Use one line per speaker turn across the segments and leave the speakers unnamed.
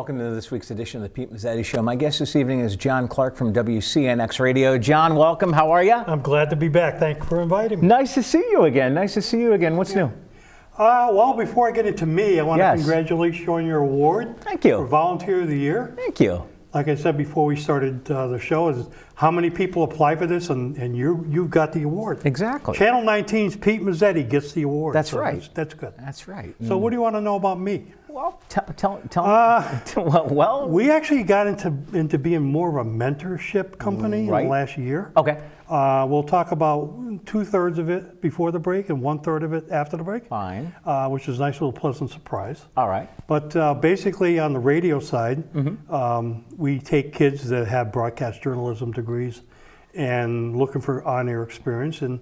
welcome to this week's edition of the Pete Mezzetti Show. My guest this evening is John Clark from WCNX Radio. John, welcome. How are you?
I'm glad to be back. Thank you for inviting me.
Nice to see you again. What's new?
Well, before I get into me, I want to congratulate you on your award.
Thank you.
For Volunteer of the Year.
Thank you.
Like I said before we started the show, is how many people apply for this, and you've got the award.
Exactly.
Channel 19's Pete Mezzetti gets the award.
That's right.
That's good.
That's right.
So what do you want to know about me?
Well, tell me. Well,
we actually got into being more of a mentorship company in the last year.
Okay.
We'll talk about 2/3 of it before the break and 1/3 of it after the break.
Fine.
Which is a nice little pleasant surprise.
All right.
But basically on the radio side, we take kids that have broadcast journalism degrees and looking for on-air experience and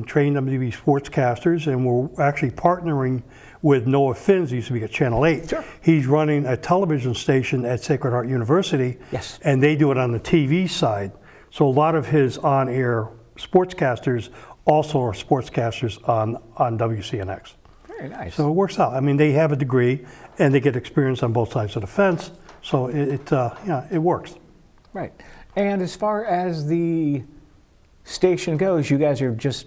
train them to be sportscasters. And we're actually partnering with Noah Finns, who used to be at Channel 8.
Sure.
He's running a television station at Sacred Heart University.
Yes.
And they do it on the TV side. So a lot of his on-air sportscasters also are sportscasters on WCNX.
Very nice.
So it works out. I mean, they have a degree and they get experience on both sides of the fence. So it works.
Right. And as far as the station goes, you guys are just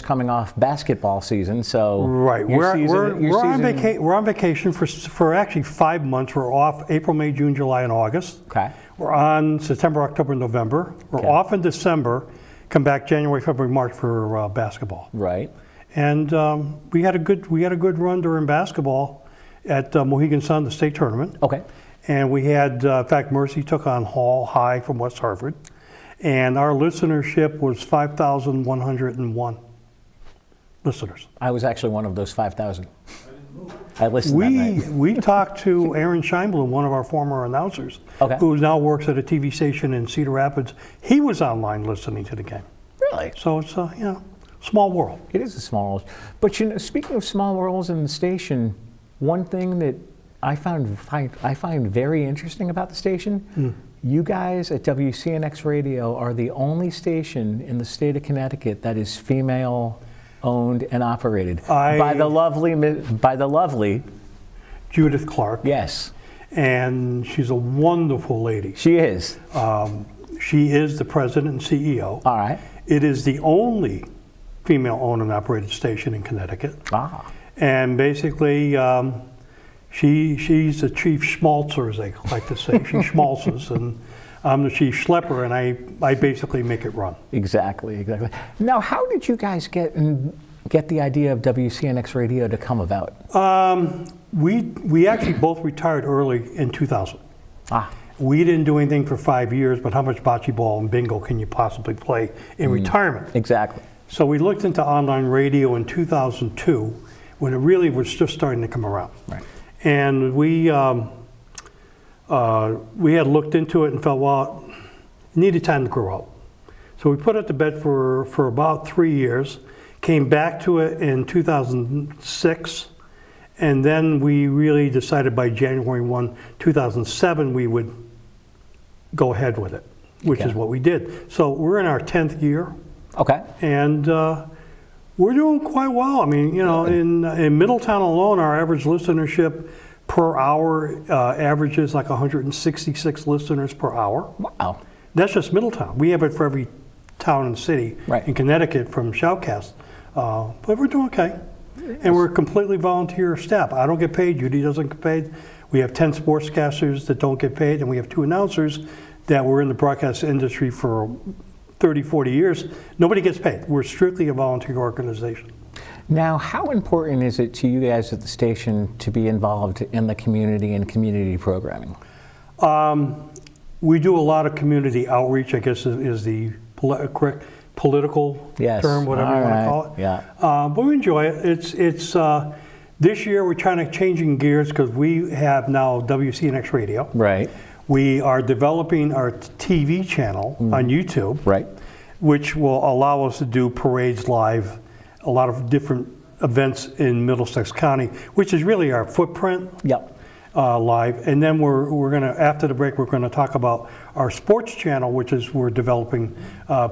coming off basketball season, so
right. We're on vacation for actually 5 months. We're off April, May, June, July, and August.
Okay.
We're on September, October, November. We're off in December. Come back January, February, March for basketball.
Right.
And we had a good run during basketball at Mohegan Sun, the state tournament.
Okay.
And we had, in fact, Mercy took on Hall High from West Hartford. And our listenership was 5,101 listeners.
I was actually one of those 5,000. I listened that night.
We talked to Aaron Scheinblum, one of our former announcers, who now works at a TV station in Cedar Rapids. He was online listening to the game.
Really?
So it's small world.
It is a small world. But speaking of small worlds in the station, one thing that I find very interesting about the station. You guys at WCNX Radio are the only station in the state of Connecticut that is female-owned and operated by the lovely
Judith Clark.
Yes,
and she's a wonderful lady.
She is.
She is the president and CEO.
All right.
It is the only female-owned and operated station in Connecticut. And basically. She's the chief schmaltzer, as they like to say. She schmaltzes, and I'm the chief schlepper, and I basically make it run.
Exactly. Now, how did you guys get the idea of WCNX Radio to come about?
We actually both retired early in 2000. We didn't do anything for 5 years, but how much bocce ball and bingo can you possibly play in retirement?
Exactly.
So we looked into online radio in 2002, when it really was just starting to come around.
Right.
And we had looked into it and felt, well, it needed time to grow up. So we put it to bed for about 3 years, came back to it in 2006, and then we really decided by January 1, 2007, we would go ahead with it, which is what we did. So we're in our 10th year.
Okay.
And we're doing quite well. I mean, in Middletown alone, our average listenership per hour averages like 166 listeners per hour.
Wow.
That's just Middletown. We have it for every town and city in Connecticut from Shoutcast. But we're doing okay. And we're completely volunteer staff. I don't get paid. Judy doesn't get paid. We have 10 sportscasters that don't get paid, and we have 2 announcers that were in the broadcast industry for 30, 40 years. Nobody gets paid. We're strictly a volunteer organization.
Now, how important is it to you guys at the station to be involved in the community and community programming?
We do a lot of community outreach, I guess is the correct political term, whatever you want to call it.
Yeah.
But we enjoy it. It's this year we're trying to changing gears because we have now WCNX Radio.
Right.
We are developing our TV channel on YouTube, which will allow us to do parades live, a lot of different events in Middlesex County, which is really our footprint live. And then we're going to, after the break, we're going to talk about our sports channel, which is we're developing,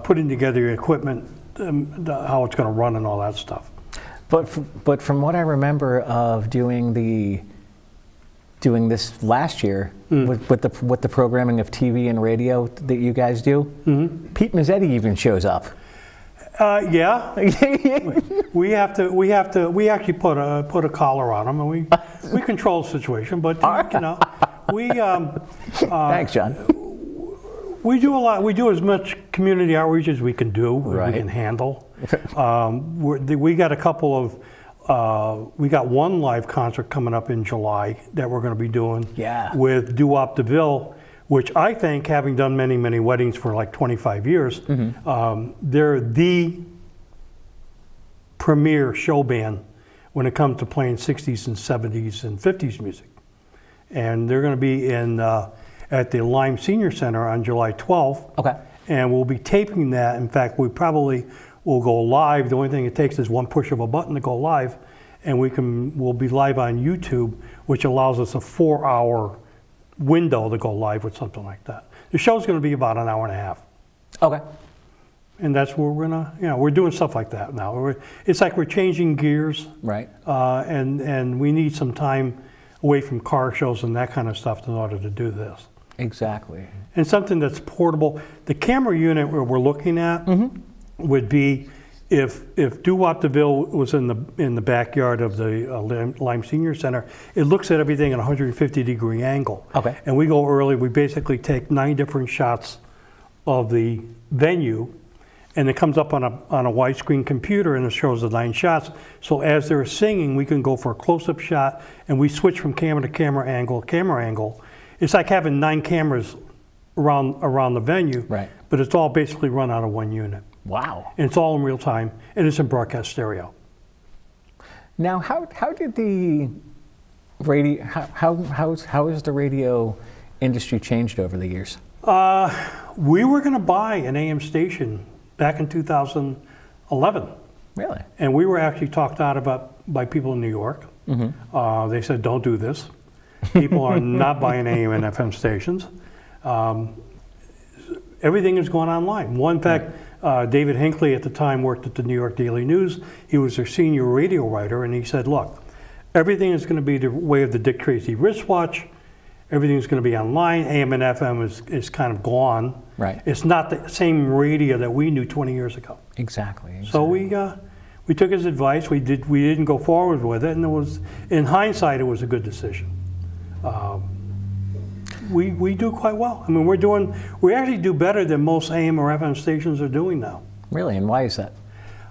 putting together equipment, how it's going to run and all that stuff.
But from what I remember of doing the doing this last year with the programming of TV and radio that you guys do. Pete Mezzetti even shows up.
Yeah, we actually put a collar on them, and we control the situation. But you know, we
Thanks, John.
we do a lot. We do as much community outreach as we can do,
Right.
we can handle. We got a couple of. We got one live concert coming up in July that we're going to be doing.
Yeah.
With Doo-Wop DeVille, which I think, having done many, many weddings for like 25 years, they're the premier show band when it comes to playing 60s and 70s and 50s music. And they're going to be in at the Lime Senior Center on July 12th.
Okay.
And we'll be taping that. In fact, we probably will go live. The only thing it takes is one push of a button to go live. And we'll be live on YouTube, which allows us a 4-hour window to go live with something like that. The show's going to be about an hour and a half.
Okay.
And that's where we're going to, we're doing stuff like that now. It's like we're changing gears.
Right.
And we need some time away from car shows and that kind of stuff in order to do this.
Exactly.
And something that's portable. The camera unit we're looking at would be if Doo-Wop DeVille was in the backyard of the Lime Senior Center, it looks at everything at a 150-degree angle.
Okay.
And we go early. We basically take 9 different shots of the venue, and it comes up on a widescreen computer, and it shows the 9 shots. So as they're singing, we can go for a close-up shot, and we switch from camera to camera angle. It's like having 9 cameras around the venue,
Right.
but it's all basically run out of one unit.
Wow.
And it's all in real time, and it's in broadcast stereo.
Now, how did the radio? How has the radio industry changed over the years?
We were going to buy an AM station back in 2011,
Really?
and we were actually talked out about by people in New York. They said, "Don't do this. People are not buying AM and FM stations. Everything is going online." In fact, David Hinckley at the time worked at the New York Daily News. He was their senior radio writer, and he said, "Look, everything is going to be the way of the Dick Tracy wristwatch. Everything is going to be online. AM and FM is kind of gone.
Right.
It's not the same radio that we knew 20 years ago."
Exactly.
So we took his advice. We didn't go forward with it, and in hindsight, it was a good decision. We do quite well. I mean, we actually do better than most AM or FM stations are doing now.
Really, and why is that?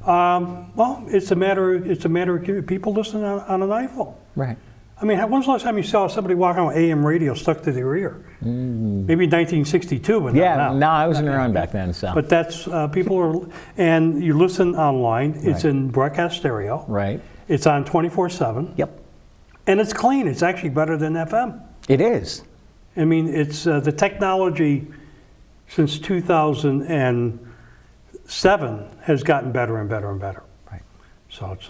Well, it's a matter of people listening on an iPhone.
Right.
I mean, when's the last time you saw somebody walking with AM radio stuck to their ear? Maybe 1962, but
Yeah.
not now.
No, I wasn't around back then. So.
But that's people are, and you listen online. It's
Right.
in broadcast stereo.
Right.
It's on 24/7.
Yep.
And it's clean. It's actually better than FM.
It is.
I mean, it's the technology since 2007 has gotten better and better and better.
Right.
So it's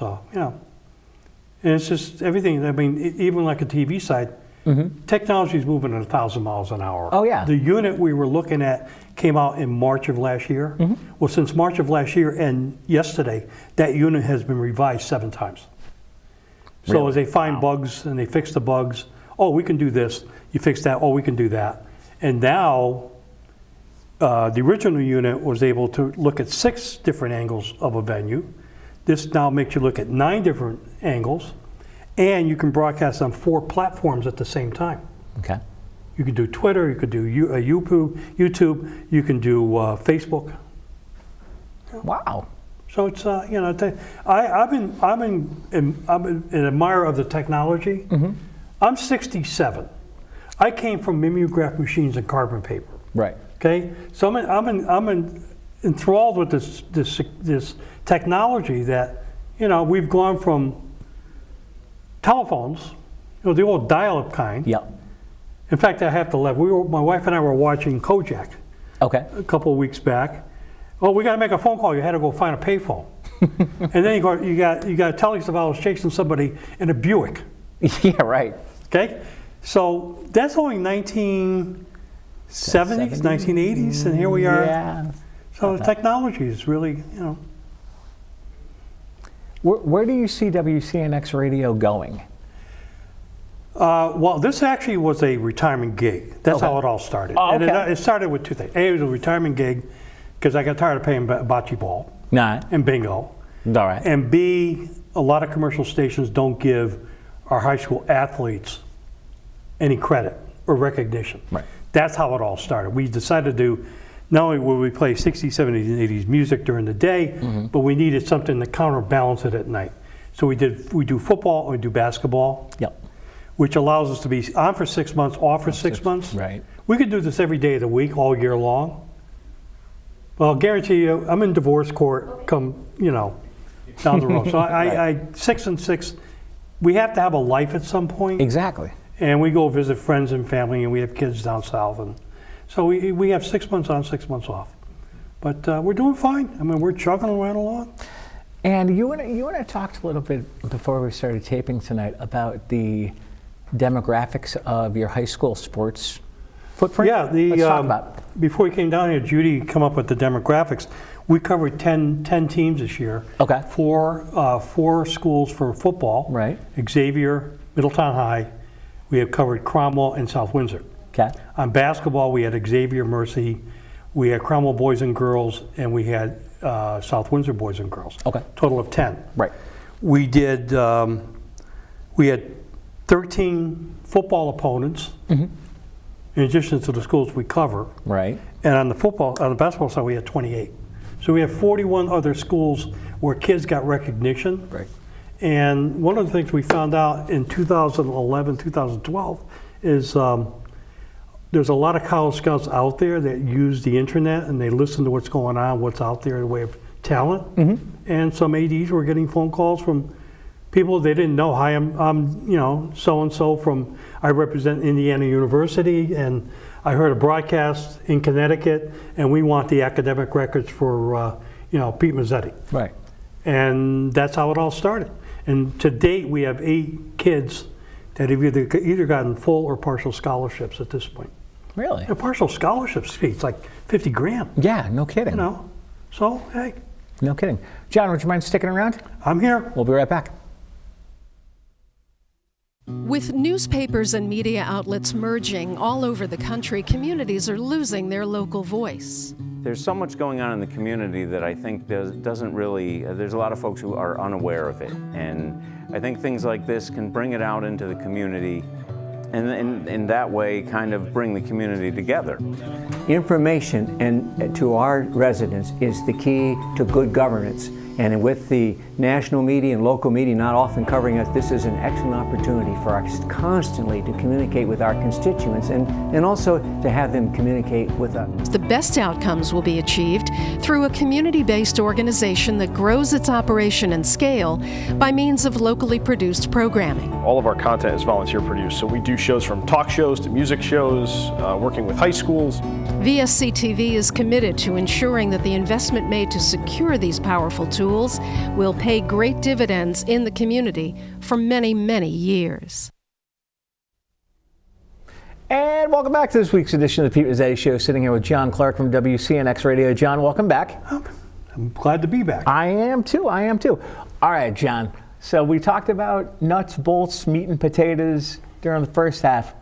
and it's just everything. I mean, even like a TV side, technology is moving at 1,000 miles an hour.
Oh, yeah.
The unit we were looking at came out in March of last year. Well, since March of last year and yesterday, that unit has been revised 7 times. So
Really?
as they find bugs and they fix the bugs, oh, we can do this. You fix that. Oh, we can do that. And now, the original unit was able to look at 6 different angles of a venue. This now makes you look at 9 different angles, and you can broadcast on 4 platforms at the same time.
Okay.
You can do Twitter, you could do YouTube, you can do Facebook.
Wow.
So it's I'm an admirer of the technology. I'm 67. I came from mimeograph machines and carbon paper.
Right.
Okay, so I'm enthralled with this technology that we've gone from telephones, the old dial-up kind.
Yep.
In fact, I have to laugh. My wife and I were watching Kojak
Okay.
a couple of weeks back. Oh, we got to make a phone call. You had to go find a payphone, and then you got Telly Savalas chasing somebody in a Buick.
Yeah. Right.
Okay, so that's only 1970s, 1980s, and here we are.
Yeah.
So the technology is really,
Where do you see WCNX radio going?
Well, this actually was a retirement gig. That's how it all started.
Oh, okay.
And it started with two things. A, it was a retirement gig because I got tired of paying bocce ball and bingo.
All right.
And B, a lot of commercial stations don't give our high school athletes any credit or recognition.
Right.
That's how it all started. We decided to, not only would we play 60s, 70s, and 80s music during the day, but we needed something to counterbalance it at night. So we do football and we do basketball.
Yep.
Which allows us to be on for 6 months, off for 6 months.
Right.
We could do this every day of the week, all year long. Well, I'll guarantee you, I'm in divorce court come, down the road. So I 6 and 6, we have to have a life at some point.
Exactly.
And we go visit friends and family, and we have kids down south. And so we have 6 months on, 6 months off. But we're doing fine. I mean, we're chugging right along.
And you and I talked a little bit before we started taping tonight about the demographics of your high school sports footprint.
Yeah,
let's talk about it.
Before we came down here, Judy come up with the demographics. We covered 10 teams this year.
Okay.
Four schools for football.
Right.
Xavier, Middletown High. We have covered Cromwell and South Windsor.
Okay.
On basketball, we had Xavier, Mercy. We had Cromwell boys and girls, and we had South Windsor boys and girls.
Okay.
Total of 10.
Right.
We did. We had 13 football opponents, in addition to the schools we cover.
Right.
And on the basketball side, we had 28. So we have 41 other schools where kids got recognition.
Right.
And one of the things we found out in 2011, 2012 is there's a lot of college scouts out there that use the internet and they listen to what's going on, what's out there in the way of talent. And some ADs were getting phone calls from people they didn't know. Hi, I'm so-and-so from, I represent Indiana University, and I heard a broadcast in Connecticut, and we want the academic records for, Pete Mezzetti.
Right.
And that's how it all started. And to date, we have 8 kids that have either gotten full or partial scholarships at this point.
Really?
A partial scholarship it's like 50 grand.
Yeah, no kidding.
So, hey.
No kidding. John, would you mind sticking around?
I'm here.
We'll be right back.
With newspapers and media outlets merging all over the country, communities are losing their local voice.
There's so much going on in the community that I think doesn't really, there's a lot of folks who are unaware of it. And I think things like this can bring it out into the community and in that way kind of bring the community together.
Information and to our residents is the key to good governance. And with the national media and local media not often covering us, this is an excellent opportunity for us constantly to communicate with our constituents and also to have them communicate with us.
The best outcomes will be achieved through a community-based organization that grows its operation and scale by means of locally produced programming.
All of our content is volunteer produced, so we do shows from talk shows to music shows, working with high schools.
VSC-TV is committed to ensuring that the investment made to secure these powerful tools will pay great dividends in the community for many, many years.
And welcome back to this week's edition of the Pete Mezzetti Show. Sitting here with John Clark from WCNX Radio. John, welcome back.
I'm glad to be back.
I am too. All right, John. So we talked about nuts, bolts, meat and potatoes during the first half.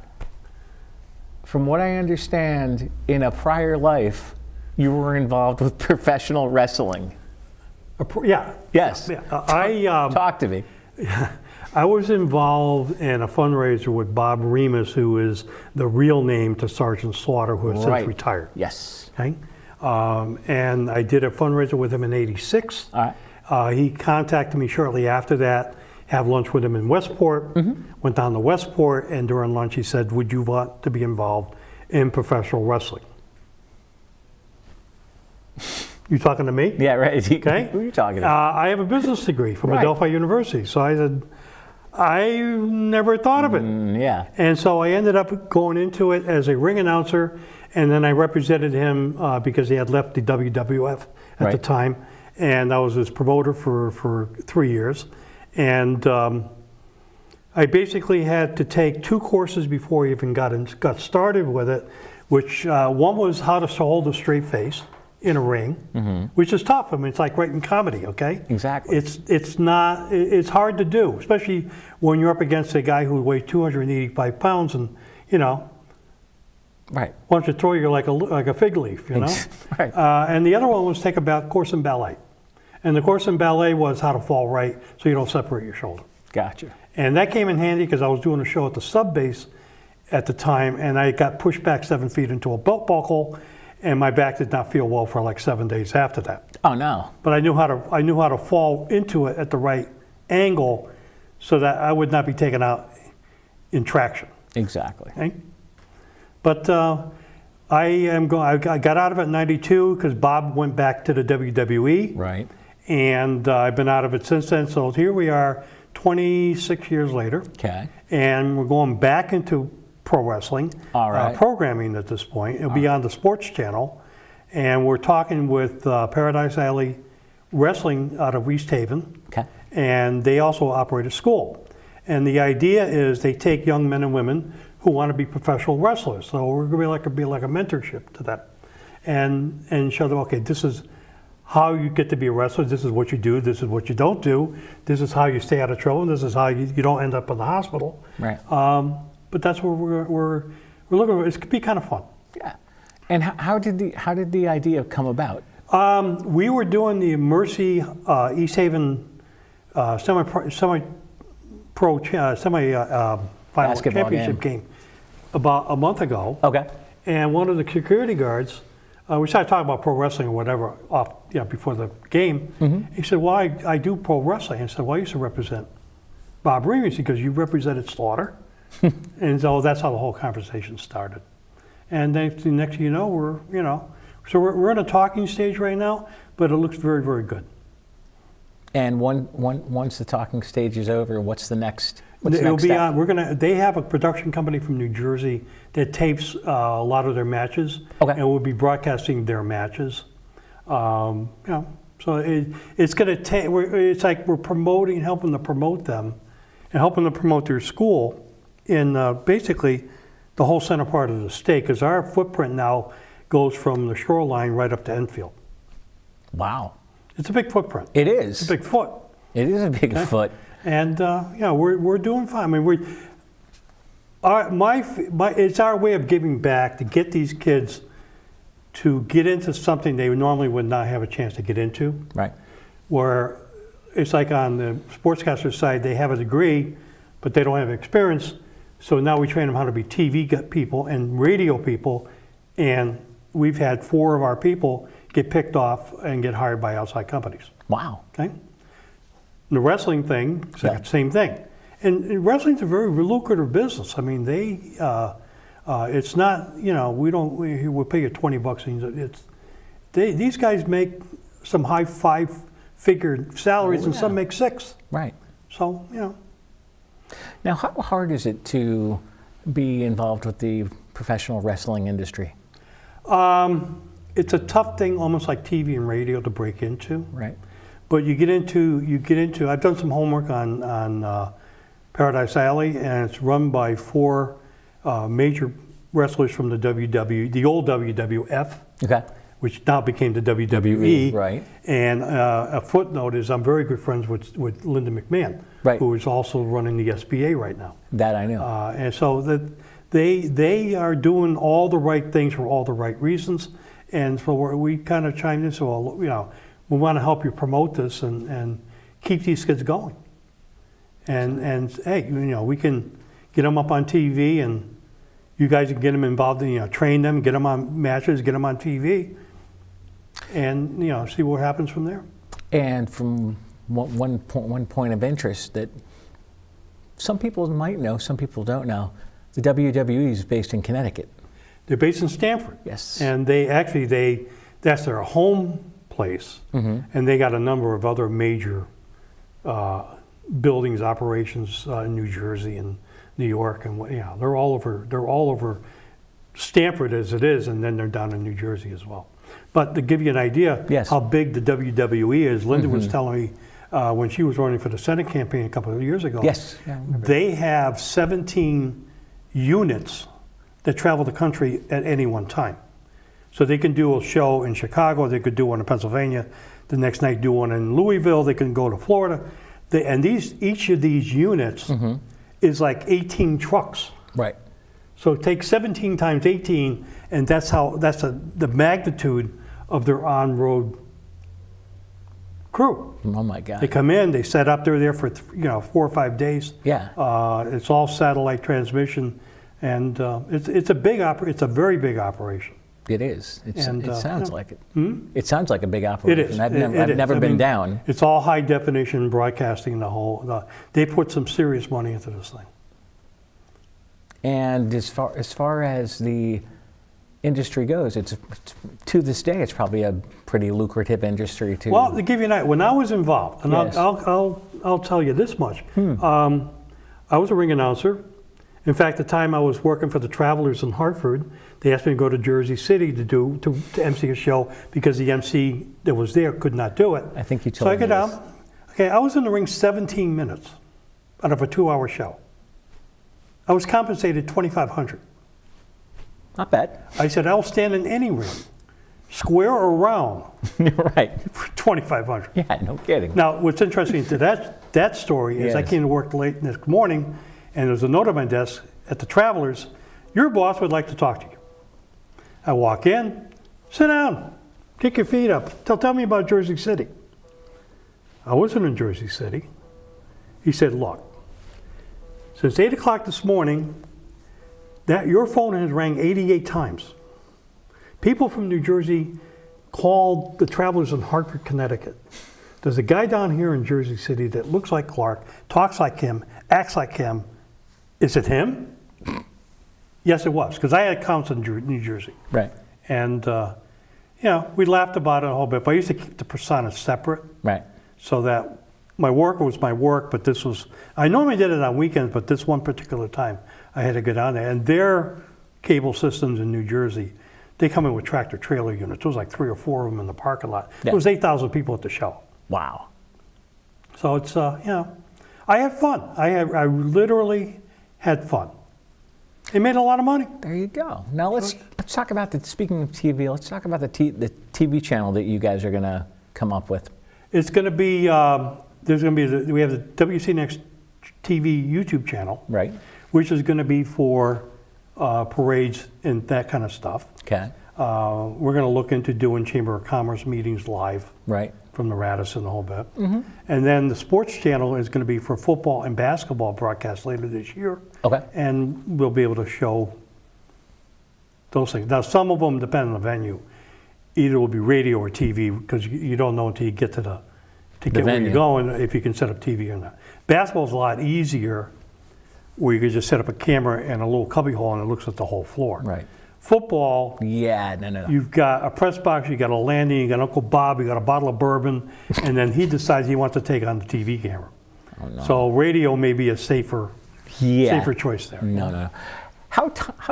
From what I understand, in a prior life, you were involved with professional wrestling.
Yeah.
Yes.
Yeah.
Talk to me.
I was involved in a fundraiser with Bob Remus, who is the real name to Sergeant Slaughter, who has since retired.
Yes.
Okay. And I did a fundraiser with him in '86.
All right.
He contacted me shortly after that, have lunch with him in Westport, went down to Westport, and during lunch he said, would you want to be involved in professional wrestling? You talking to me?
Yeah, right.
Okay.
Who are you talking to?
I have a business degree from Adelphi University. So I said, I never thought of it.
Yeah.
And so I ended up going into it as a ring announcer, and then I represented him because he had left the WWF at the time, and I was his promoter for 3 years. And I basically had to take 2 courses before I even got started with it, which one was how to hold a straight face. in a ring, which is tough. I mean, it's like writing comedy, okay?
Exactly.
It's hard to do, especially when you're up against a guy who weighs 285 pounds and, you know,
Right.
wants to throw you like a fig leaf, you know?
Right.
And the other one was take a course in ballet. And the course in ballet was how to fall right so you don't separate your shoulder.
Gotcha.
And that came in handy because I was doing a show at the sub base at the time, and I got pushed back 7 feet into a belt buckle, and my back did not feel well for like 7 days after that.
Oh, no.
But I knew how to fall into it at the right angle so that I would not be taken out in traction.
Exactly.
Okay? But I got out of it in '92 because Bob went back to the WWE.
Right.
And I've been out of it since then. So here we are 26 years later.
Okay.
And we're going back into pro wrestling.
All right.
Programming at this point. It'll be on the sports channel. And we're talking with Paradise Alley Wrestling out of East Haven.
Okay.
And they also operate a school. And the idea is they take young men and women who want to be professional wrestlers. So we're going to be like a mentorship to them. And show them, okay, this is how you get to be a wrestler. This is what you do. This is what you don't do. This is how you stay out of trouble. This is how you don't end up in the hospital.
Right.
But that's what we're looking for. It could be kind of fun.
Yeah. And how did the idea come about?
We were doing the Mercy East Haven semi-final
Basketball
championship game about a month ago.
Okay.
And one of the security guards, we started talking about pro wrestling or whatever before the game. Mm-hmm. He said, well, I do pro wrestling. I said, well, I used to represent Bob Remus because you represented Slaughter. And so that's how the whole conversation started. And then next thing you know, we're in a talking stage right now, but it looks very, very good.
And once the talking stage is over, what's the next?
It'll be on. They have a production company from New Jersey that tapes a lot of their matches,
okay.
and we'll be broadcasting their matches. So it's going to take. It's like we're helping to promote them, and helping to promote their school in basically the whole center part of the state, because our footprint now goes from the shoreline right up to Enfield. Wow, it's a big footprint.
It is.
It's a big foot.
It is a big foot.
And we're doing fine. I mean, it's our way of giving back to get these kids to get into something they normally would not have a chance to get into.
Right.
Where it's like on the sportscaster side, they have a degree, but they don't have experience. So now we train them how to be TV people and radio people, and we've had 4 of our people get picked off and get hired by outside companies.
Wow.
Okay. The wrestling thing, same thing. And wrestling's a very lucrative business. I mean, it's not, we'll pay you $20. And these guys make some high 5-figure salaries, and some make 6.
Right.
So,
Now, how hard is it to be involved with the professional wrestling industry?
It's a tough thing, almost like TV and radio, to break into.
Right.
But you get into. I've done some homework on Paradise Alley, and it's run by 4 major wrestlers from the the old WWF,
okay,
which now became the WWE.
Right.
And a footnote is I'm very good friends with Linda McMahon,
right,
who is also running the SBA right now.
That I know.
And so that they are doing all the right things for all the right reasons, and so we kind of chimed in. So we want to help you promote this and keep these kids going. And hey, we can get them up on TV, and you guys can get them involved in, train them, get them on matches, get them on TV, and see what happens from there.
And from one point of interest that some people might know, some people don't know, the WWE is based in Connecticut.
They're based in Stamford.
Yes.
And that's their home place, and they got a number of other major buildings, operations in New Jersey and New York, and they're all over. They're all over Stamford as it is, and then they're down in New Jersey as well. But to give you an idea how big the WWE is, Linda was telling me when she was running for the Senate campaign a couple of years ago.
Yes, yeah, I remember.
They have 17 units that travel the country at any one time. So they can do a show in Chicago, they could do one in Pennsylvania, the next night do one in Louisville, they can go to Florida. And each of these units is like 18 trucks.
Right.
So take 17 times 18, and that's the magnitude of their on-road crew.
Oh my God.
They come in, they set up, they're there for 4 or 5 days.
Yeah.
It's all satellite transmission, and it's a very big operation.
It is. It sounds like it. It sounds like a big
It
operation.
is.
I've
It
never
is.
been down.
It's all high definition broadcasting. They put some serious money into this thing.
And as far as the industry goes, it's to this day it's probably a pretty lucrative industry too.
Well, to give you an idea, when I was involved, and
Yes.
I'll tell you this much, I was a ring announcer. In fact, the time I was working for the Travelers in Hartford, they asked me to go to Jersey City to MC a show because the MC that was there could not do it.
I think you
So
told
I
me
get
this.
down. Okay, I was in the ring 17 minutes out of a 2-hour show. I was compensated $2,500.
Not bad.
I said, I'll stand in any ring, square or round,
Right.
for $2,500.
Yeah, no kidding.
Now, what's interesting to that story is I
Yes.
came to work late next morning, and there was a note on my desk at the Travelers, your boss would like to talk to you. I walk in, sit down, kick your feet up, tell me about Jersey City. I wasn't in Jersey City. He said, look, since 8 o'clock this morning, your phone has rang 88 times. People from New Jersey called the Travelers in Hartford, Connecticut. There's a guy down here in Jersey City that looks like Clark, talks like him, acts like him. Is it him? Yes, it was, because I had accounts in New Jersey.
Right.
And, we laughed about it a whole bit, but I used to keep the personas separate
Right.
so that my work was my work, but I normally did it on weekends, but this one particular time I had to go down there. And their cable systems in New Jersey, they come in with tractor trailer units. There was like 3 or 4 of them in the parking lot.
Yeah.
There was 8,000 people at the show.
Wow.
So it's, I had fun. I literally had fun. They made a lot of money.
There you go. Now let's talk about speaking of TV, let's talk about the TV channel that you guys are going to come up with.
It's going to be, we have the WCNX TV YouTube channel.
Right.
Which is going to be for parades and that kind of stuff.
Okay.
We're going to look into doing Chamber of Commerce meetings live
Right.
from the Radisson, the whole bit. And then the sports channel is going to be for football and basketball broadcast later this year.
Okay.
And we'll be able to show those things. Now, some of them depend on the venue. Either it will be radio or TV because you don't know until you get to where
venue.
you're going if you can set up TV or not. Basketball's a lot easier where you could just set up a camera and a little cubby hole and it looks at the whole floor.
Right.
Football,
Yeah, no.
you've got a press box, you got a landing, you got Uncle Bob, you got a bottle of bourbon, and then he decides he wants to take on the TV camera.
Oh, no.
So radio may be a safer choice there.
No. How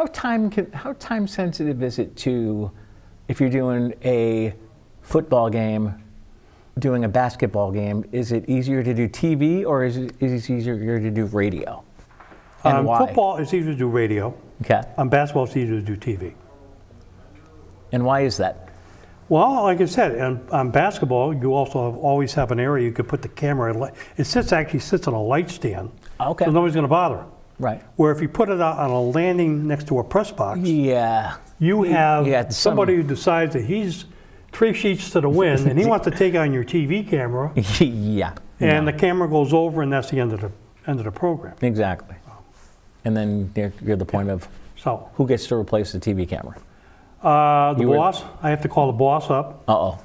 time sensitive is it to, if you're doing a football game, doing a basketball game, is it easier to do TV or is it easier to do radio? And why?
Football, it's easier to do radio.
Okay.
On basketball, it's easier to do TV.
And why is that?
Well, like I said, on basketball, you also always have an area you could put the camera. It actually sits on a light stand,
Okay.
so nobody's going to bother it.
Right.
Where if you put it out on a landing next to a press box,
Yeah.
you have
some-
somebody who decides that he's 3 sheets to the wind and he wants to take on your TV camera,
Yeah.
and the camera goes over, and that's the end of the program.
Exactly. And then you're the point of
So
who gets to replace the TV camera?
the boss, I have to call the boss up.
Uh-oh.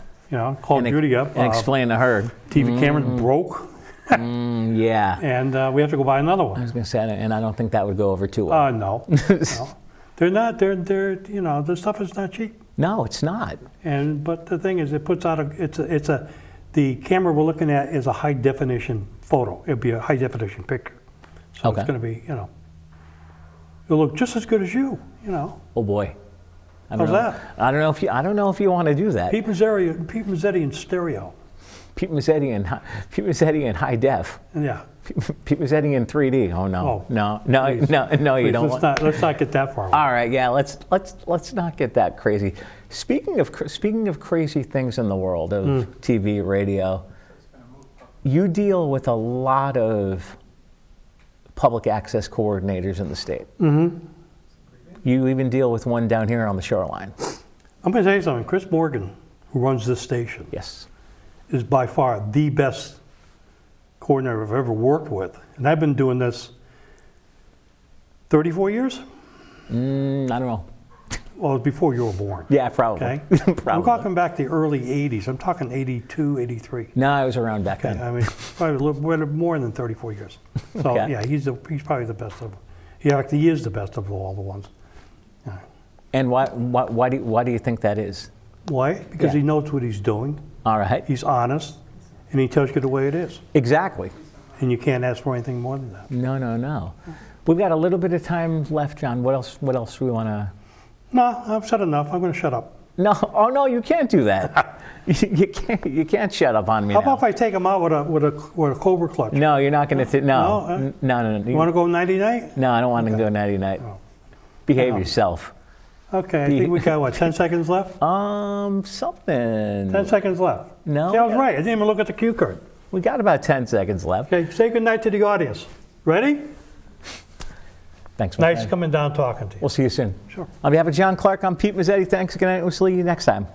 Call Judy up.
And explain to her.
TV camera's broke,
Yeah.
and we have to go buy another
I
one.
was going to say, and I don't think that would go over too well.
No, they're not. They're the stuff is not cheap.
No, it's not.
But the thing is, it puts out the camera we're looking at is a high definition photo. It'll be a high definition picture, so
Okay.
it's going to be it'll look just as good as you.
Oh boy. I
How's
don't know.
that?
I don't know if you want to do that.
Pete Mezzetti in stereo.
Pete Mezzetti in high def.
Yeah.
Pete Mezzetti in 3D. Oh no,
Oh,
no,
please.
you
Please,
don't.
let's not get that far.
All right, yeah, let's not get that crazy. Speaking of crazy things in the world of TV, radio, you deal with a lot of public access coordinators in the state. Mm-hmm. You even deal with one down here on the shoreline.
I'm going to tell you something. Chris Morgan, who runs this station,
Yes.
is by far the best coordinator I've ever worked with. And I've been doing this 34 years?
I don't know.
Well, it was before you were born.
Yeah, probably.
Okay?
Probably.
I'm talking back the early 80s. I'm talking 82, 83.
No, I was around back then.
I mean, probably a little more than 34 years. So,
Okay.
yeah, he's probably the best of, yeah, he is the best of all the ones. Yeah.
And why do you think that is?
Why? Because
Yeah.
he knows what he's doing.
All right.
He's honest, and he tells you the way it is.
Exactly.
And you can't ask for anything more than that.
No. We've got a little bit of time left, John. What else do we want to?
No, I've said enough. I'm going to shut up.
No. Oh no, you can't do that. you can't shut up on me
How
now.
about if I take him out with a Cobra clutch?
No, you're not going to.
No,
No.
You want to go nighty-night?
No, I don't want to go nighty night.
Oh.
Behave yourself.
Okay, I think we got, what, 10 seconds left?
Something.
10 seconds left.
No.
See, I was right. I didn't even look at the cue card.
We got about 10 seconds left.
Okay, say goodnight to the audience. Ready?
Thanks, my
Nice
friend.
coming down talking to you.
We'll see you soon.
Sure.
On behalf of John Clark, I'm Pete Mezzetti. Thanks again. We'll see you next time.